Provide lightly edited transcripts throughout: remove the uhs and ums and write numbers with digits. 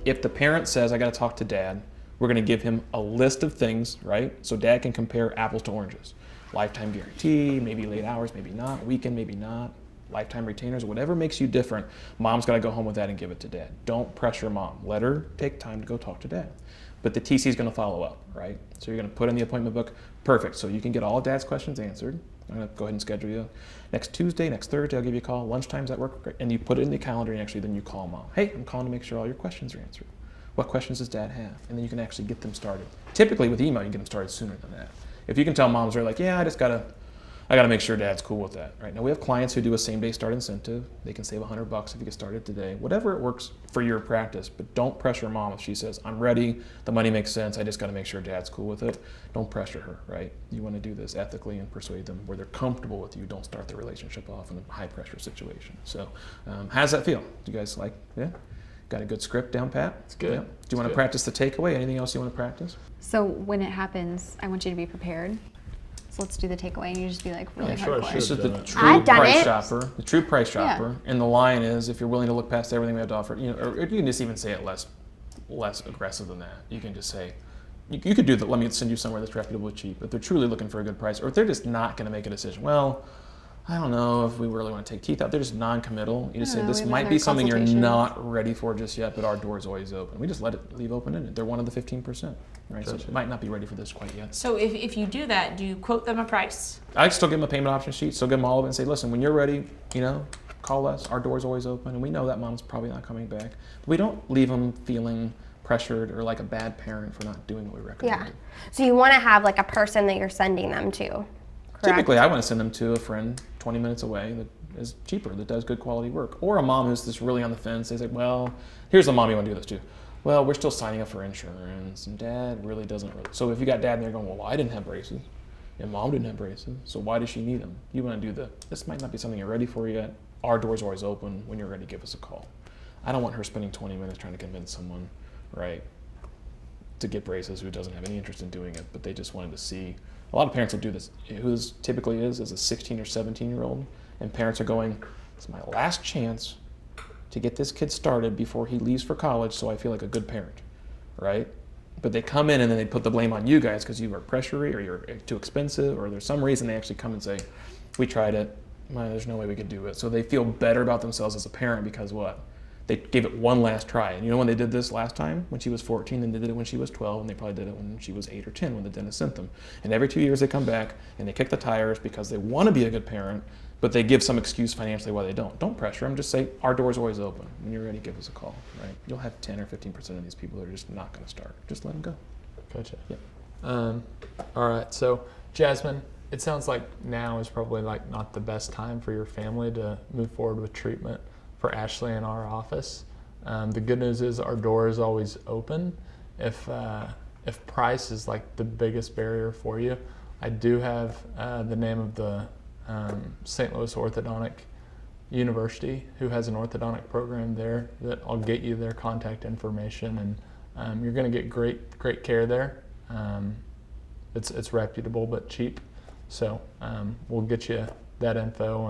if the parent says, I got to talk to dad, we're going to give him a list of things, right? So dad can compare apples to oranges. Lifetime guarantee, maybe late hours, maybe not, weekend, maybe not, lifetime retainers, whatever makes you different. Mom's got to go home with that and give it to dad. Don't pressure mom. Let her take time to go talk to dad. But the TC is going to follow up, right? So you're going to put in the appointment book. Perfect. So you can get all dad's questions answered. I'm going to go ahead and schedule you next Tuesday, next Thursday. I'll give you a call. Lunchtime's at work. And you put it in the calendar, and actually then you call mom. Hey, I'm calling to make sure all your questions are answered. What questions does dad have? And then you can actually get them started. Typically with email, you get them started sooner than that. If you can tell moms are like, yeah, I got to make sure dad's cool with that. Right now we have clients who do a same-day start incentive. They can save $100 if you get started today. Whatever it works for your practice, but don't pressure mom if she says, I'm ready, the money makes sense, I just got to make sure dad's cool with it. Don't pressure her, right? You want to do this ethically and persuade them where they're comfortable with you. Don't start the relationship off in a high-pressure situation. So how does that feel? Do you guys like, yeah? Got a good script down pat? It's good. Yeah. Do you want to practice the takeaway? Anything else you want to practice? So when it happens, I want you to be prepared. So let's do the takeaway, and you just be like really hardcore. This is the true I've done price it. shopper. The true price shopper, and the line is if you're willing to look past everything we have to offer. You know, or you can just even say it less aggressive than that. You can just say, you could do that. Let me send you somewhere that's reputably cheap. If they're truly looking for a good price, or if they're just not going to make a decision. Well, I don't know if we really want to take teeth out. They're just non-committal. You just say this might be something you're not ready for just yet, but our door is always open. We just let it leave open-ended. They're one of the 15%, right? So it might not be ready for this quite yet. So if you do that, do you quote them a price? I still give them a payment option sheet. Still give them all of it and say, listen, when you're ready, call us. Our door's always open, and we know that mom's probably not coming back. But we don't leave them feeling pressured or like a bad parent for not doing what we recommend. Yeah. So you want to have like a person that you're sending them to. Correct? Typically, I want to send them to a friend 20 minutes away that is cheaper, that does good quality work. Or a mom who's just really on the fence. They say, well, here's the mom you want to do this to. Well, we're still signing up for insurance, and dad really doesn't really. So if you got dad and they're going, well, I didn't have braces, and mom didn't have braces, so why does she need them? You want to do this might not be something you're ready for yet. Our door's always open. When you're ready, give us a call. I don't want her spending 20 minutes trying to convince someone, right, to get braces who doesn't have any interest in doing it, but they just wanted to see. A lot of parents will do this. Who this typically is a 16 or 17-year-old, and parents are going, it's my last chance to get this kid started before he leaves for college so I feel like a good parent, right? But they come in and then they put the blame on you guys because you are pressury or you're too expensive or there's some reason they actually come and say, we tried it, there's no way we could do it. So they feel better about themselves as a parent because what? They gave it one last try. And you know when they did this last time? When she was 14, and they did it when she was 12, and they probably did it when she was 8 or 10 when the dentist sent them. And every 2 years they come back and they kick the tires because they want to be a good parent, but they give some excuse financially why they don't. Don't pressure them. Just say, our door's always open. When you're ready, give us a call, right? You'll have 10 or 15% of these people that are just not going to start. Just let them go. Gotcha. Yeah. All right. So, Jasmine, it sounds like now is probably like not the best time for your family to move forward with treatment for Ashley in our office. The good news is our door is always open. If price is like the biggest barrier for you, I do have the name of the St. Louis Orthodontic University, who has an orthodontic program there that I'll get you their contact information, and you're going to get great care there. It's reputable but cheap, so we'll get you that info,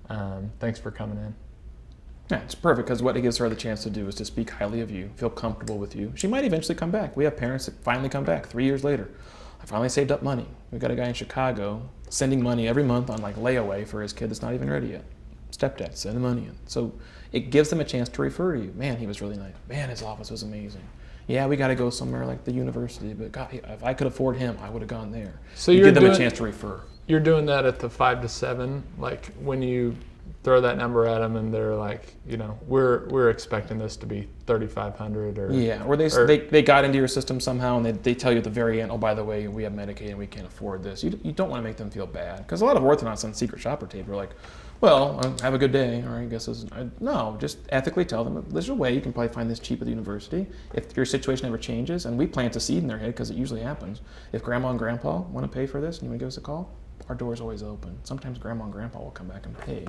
and thanks for coming in. Yeah, it's perfect because what it gives her the chance to do is to speak highly of you, feel comfortable with you. She might eventually come back. We have parents that finally come back 3 years later. I finally saved up money. We've got a guy in Chicago sending money every month on like layaway for his kid that's not even ready yet. Stepdad, send the money in. So it gives them a chance to refer to you. Man, he was really nice. Man, his office was amazing. Yeah, we got to go somewhere like the university, but God, if I could afford him, I would have gone there. So you give them a chance to refer. You're doing that at the 5 to 7, like when you throw that number at them and they're like, we're expecting this to be 3,500 or or they got into your system somehow and they tell you at the very end, oh, by the way, we have Medicaid and we can't afford this. You don't want to make them feel bad because a lot of orthodontists on secret shopper tape are like, well, have a good day, or I guess no, just ethically tell them there's a way you can probably find this cheap at the university if your situation ever changes, and we plant a seed in their head because it usually happens. If grandma and grandpa want to pay for this and you want to give us a call, our door's always open. Sometimes grandma and grandpa will come back and pay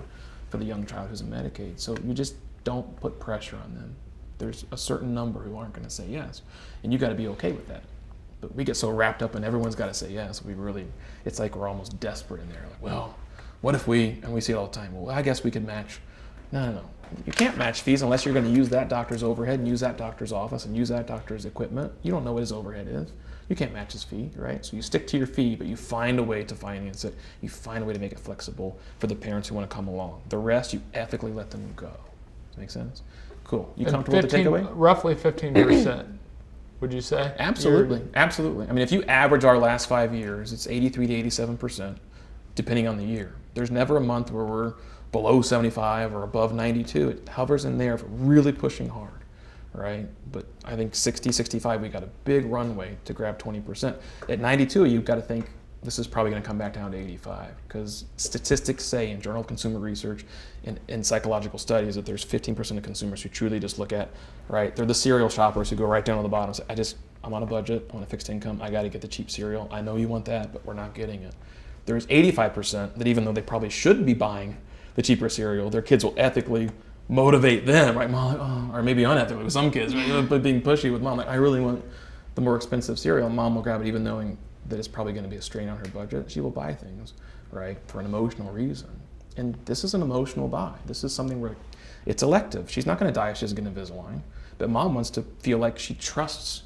for the young child who's in Medicaid. So you just don't put pressure on them. There's a certain number who aren't going to say yes, and you got to be okay with that. But we get so wrapped up in everyone's got to say yes. It's like we're almost desperate in there. Like, well, what if and we see it all the time. Well, I guess we could match No. You can't match fees unless you're going to use that doctor's overhead and use that doctor's office and use that doctor's equipment. You don't know what his overhead is. You can't match his fee, right? So you stick to your fee, but you find a way to finance it. You find a way to make it flexible for the parents who want to come along. The rest, you ethically let them go. Does that make sense? Cool. You And comfortable with the takeaway? Roughly 15%, would you say? Absolutely. Absolutely. I mean, if you average our last 5 years, it's 83 to 87%, depending on the year. There's never a month where we're below 75 or above 92. It hovers in there if we're really pushing hard, right? But I think 60, 65, we got a big runway to grab 20%. At 92, you've got to think this is probably going to come back down to 85, because statistics say in Journal of Consumer Research and in psychological studies that there's 15% of consumers who truly just look at, right? They're the cereal shoppers who go right down to the bottom and say, I'm on a budget, I'm on a fixed income, I got to get the cheap cereal. I know you want that, but we're not getting it. There's 85% that even though they probably should be buying the cheaper cereal, their kids will ethically motivate them, right? Mom, like, oh, or maybe unethically with some kids, right? But being pushy with mom, like, I really want the more expensive cereal. Mom will grab it even knowing that it's probably going to be a strain on her budget. She will buy things, right, for an emotional reason. And this is an emotional buy. This is something where it's elective. She's not going to die if she doesn't get Invisalign, but mom wants to feel like she trusts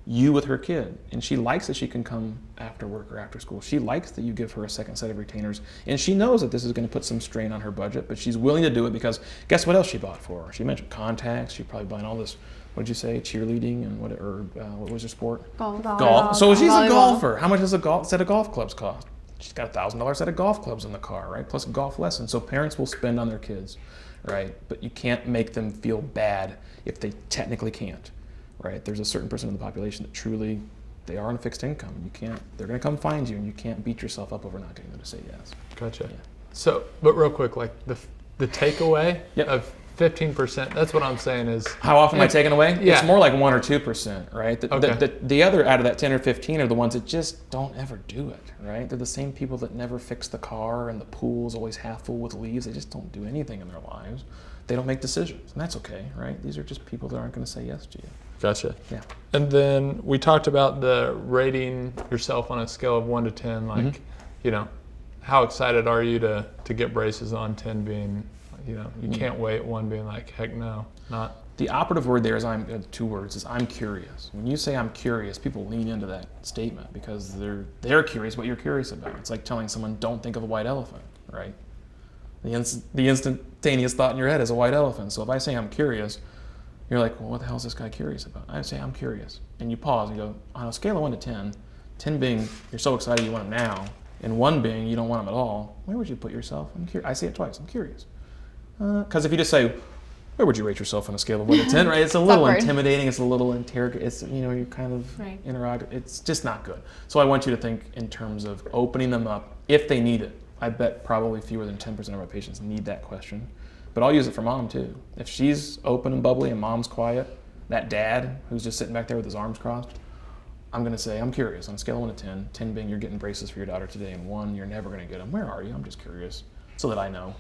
you with her kid, and she likes that she can come after work or after school. She likes that you give her a second set of retainers, and she knows that this is going to put some strain on her budget, but she's willing to do it because guess what else she bought for her? She mentioned contacts. She's probably buying all this, what did you say, cheerleading and what was her sport? Golf. So she's a Volleyball. golfer. How much does a set of golf clubs cost? She's got $1,000 set of golf clubs in the car, right? Plus a golf lesson. So parents will spend on their kids, right? But you can't make them feel bad if they technically can't. Right, there's a certain percent of the population that truly, they are on a fixed income. You can't, they're going to come find you, and you can't beat yourself up over not getting them to say yes. Gotcha. Yeah. So, but real quick, like the takeaway Yep. of 15%, that's what I'm saying is. How often am I taking away? Yeah. It's more like 1 or 2%, right? Okay. The other out of that 10 or 15 are the ones that just don't ever do it, right? They're the same people that never fix the car, and the pool's always half full with leaves. They just don't do anything in their lives. They don't make decisions, and that's okay, right? These are just people that aren't going to say yes to you. Gotcha. Yeah. And then we talked about the rating yourself on a scale of 1 to 10. Like, you know, how excited are you to get braces on? 10 being, you know, you can't wait. 1 being like, heck no, not. The operative word there is 2 words, is I'm curious. When you say I'm curious, people lean into that statement because they're curious what you're curious about. It's like telling someone, don't think of a white elephant, right? The instantaneous thought in your head is a white elephant. So if I say I'm curious, you're like, well, what the hell is this guy curious about? I say I'm curious. And you pause and you go, on a scale of 1 to 10, 10 being you're so excited you want them now, and 1 being you don't want them at all, where would you put yourself? I say it twice, I'm curious. Because if you just say, where would you rate yourself on a scale of 1 to 10, right? It's a little awkward. intimidating, it's a little interrogating, it's, you know, you're kind of interrogating. It's just not good. So I want you to think in terms of opening them up if they need it. I bet probably fewer than 10% of our patients need that question. But I'll use it for mom too. If she's open and bubbly and mom's quiet, that dad who's just sitting back there with his arms crossed, I'm going to say, I'm curious on a scale of 1 to 10, 10 being you're getting braces for your daughter today, and 1, you're never going to get them. Where are you? I'm just curious, so that I know.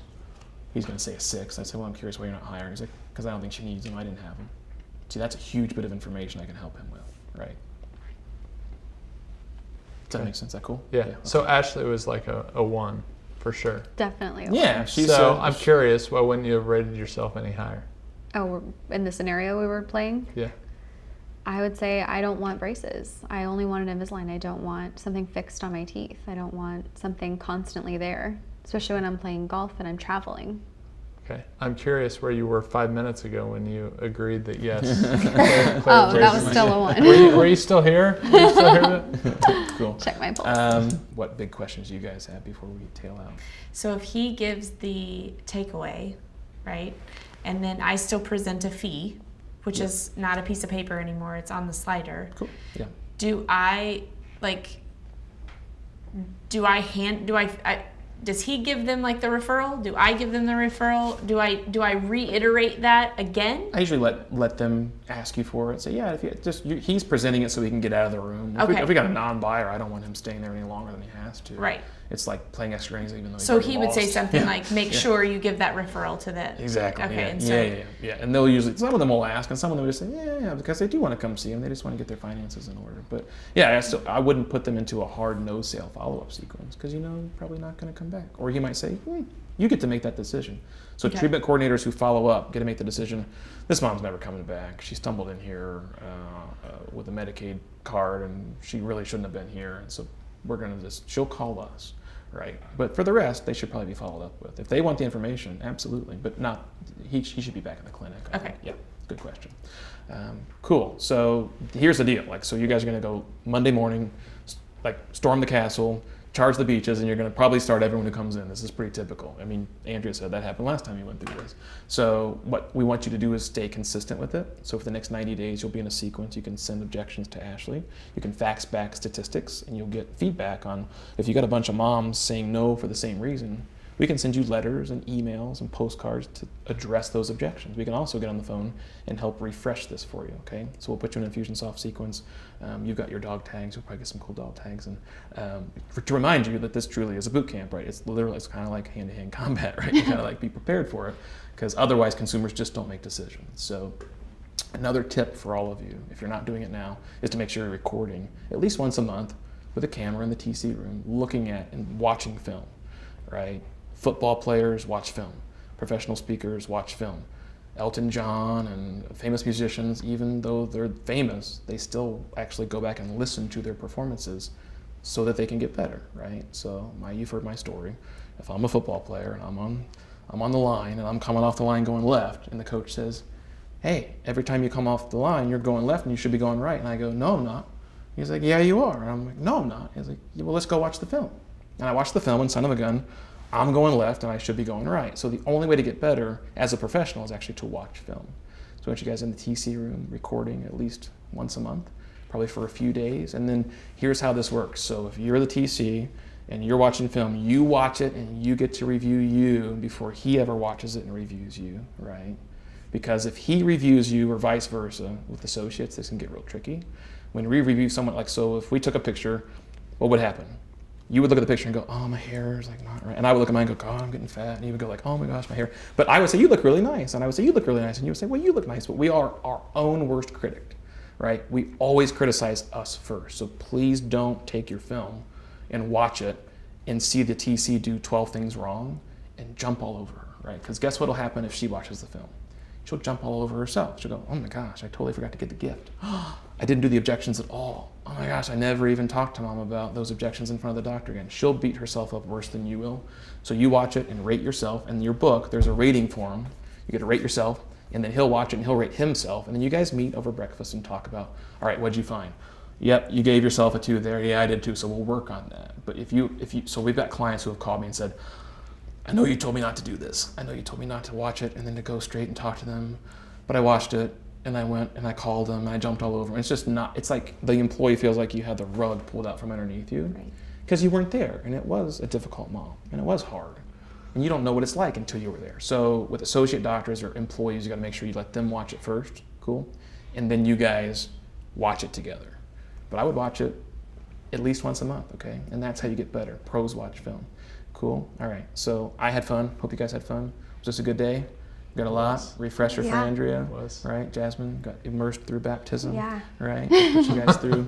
He's going to say a 6. I say, well, I'm curious why you're not higher. He's like, because I don't think she needs them. I didn't have them. See, that's a huge bit of information I can help him with, right? Does that make sense? Is that cool? Yeah. Okay. So Ashley was like a 1 for sure. Definitely. Yeah, she's So I'm curious, why wouldn't you have rated yourself any higher? Oh, in the scenario we were playing, Yeah. I would say I don't want braces. I only want an Invisalign. I don't want something fixed on my teeth. I don't want something constantly there, especially when I'm playing golf and I'm traveling. Okay. I'm curious where you were 5 minutes ago when you agreed that yes. Oh, that was still a 1. Were you still here? Were you still here? cool. Check my pulse. What big questions do you guys have before we tail out? So if he gives the takeaway, right, and then I still present a fee, which is not a piece of paper anymore, it's on the slider. Cool. Yeah. Does he give them like the referral? Do I give them the referral? Do I reiterate that again? I usually let them ask you for it. Say, yeah, if he's presenting it so he can get out of the room. If we got a non-buyer, I don't want him staying there any longer than he has to. Right. It's like playing extra innings even though So he would say something Yeah. like, make sure you give that referral to the... Exactly. Okay. Yeah. And so, Yeah. And they'll usually, some of them will ask, and some of them will just say, yeah, because they do want to come see him. They just want to get their finances in order. But yeah, I wouldn't put them into a hard no sale follow-up sequence because probably not going to come back. Or he might say, You get to make that decision. So Okay. treatment coordinators who follow up get to make the decision, this mom's never coming back. She stumbled in here with a Medicaid card and she really shouldn't have been here. And so we're going to she'll call us, right? But for the rest, they should probably be followed up with. If they want the information, absolutely. But not, he should be back in the clinic. I Okay. think. Yeah, good question. Cool. So here's the deal. Like, so you guys are going to go Monday morning, like storm the castle, charge the beaches, and you're going to probably start everyone who comes in. This is pretty typical. I mean, Andrea said that happened last time you went through this. So what we want you to do is stay consistent with it. So for the next 90 days, you'll be in a sequence. You can send objections to Ashley. You can fax back statistics, and you'll get feedback on if you got a bunch of moms saying no for the same reason. We can send you letters and emails and postcards to address those objections. We can also get on the phone and help refresh this for you, okay? So we'll put you in an Infusionsoft sequence. You've got your dog tags. You'll probably get some cool dog tags. And to remind you that this truly is a boot camp, right? It's literally, it's kind of like hand-to-hand combat, right? You gotta like be prepared for it because otherwise consumers just don't make decisions. So another tip for all of you, if you're not doing it now, is to make sure you're recording at least once a month with a camera in the TC room, looking at and watching film, right? Football players watch film. Professional speakers watch film. Elton John and famous musicians, even though they're famous, they still actually go back and listen to their performances so that they can get better, right? So you've heard my story. If I'm a football player and I'm on the line and I'm coming off the line going left and the coach says, hey, every time you come off the line, you're going left and you should be going right. And I go, no, I'm not. He's like, yeah, you are. And I'm like, no, I'm not. He's like, yeah, well, let's go watch the film. And I watched the film and son of a gun, I'm going left and I should be going right. So the only way to get better as a professional is actually to watch film. So I want you guys in the TC room recording at least once a month, probably for a few days. And then here's how this works. So if you're the TC and you're watching film, you watch it and you get to review you before he ever watches it and reviews you, right? Because if he reviews you or vice versa with associates, this can get real tricky. When we review someone, like, so if we took a picture, what would happen? You would look at the picture and go, oh, my hair is like not right. And I would look at mine and go, God, I'm getting fat. And you would go like, oh my gosh, my hair. But I would say, you look really nice. And I would say, you look really nice. And you would say, well, you look nice. But we are our own worst critic, right? We always criticize us first. So please don't take your film and watch it and see the TC do 12 things wrong and jump all over her, right? Because guess what will happen if she watches the film? She'll jump all over herself. She'll go, oh my gosh, I totally forgot to get the gift. I didn't do the objections at all. Oh my gosh, I never even talked to mom about those objections in front of the doctor again. She'll beat herself up worse than you will. So you watch it and rate yourself. In your book, there's a rating form. You get to rate yourself, and then he'll watch it and he'll rate himself. And then you guys meet over breakfast and talk about, all right, what'd you find? Yep, you gave yourself a 2 there. Yeah, I did too, so we'll work on that. But so we've got clients who have called me and said, I know you told me not to do this. I know you told me not to watch it and then to go straight and talk to them. But I watched it and I went and I called them and I jumped all over them. It's just not, it's like the employee feels like you had the rug pulled out from underneath you because you weren't there. And it was a difficult mom and it was hard. And you don't know what it's like until you were there. So with associate doctors or employees, you got to make sure you let them watch it first. Cool. And then you guys watch it together. But I would watch it at least once a month, okay? And that's how you get better. Pros watch film. Cool. All right. So I had fun. Hope you guys had fun. Was this a good day? Got a lot. Refresher for Yeah. Andrea. It was. Right. Jasmine got immersed through baptism. Yeah. Right. Put you guys through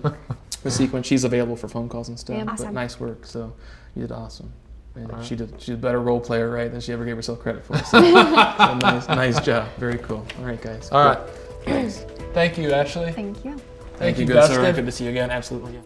the sequence. She's available for phone calls and stuff. Yeah. But Awesome. nice work. So you did awesome. And All right. she's a better role player, right, than she ever gave herself credit for. So nice job. Very cool. All right, guys. All right. Thanks. Thank you, Ashley. Thank you. Thank you, good sir. Dustin. Good to see you again. Absolutely. Yeah.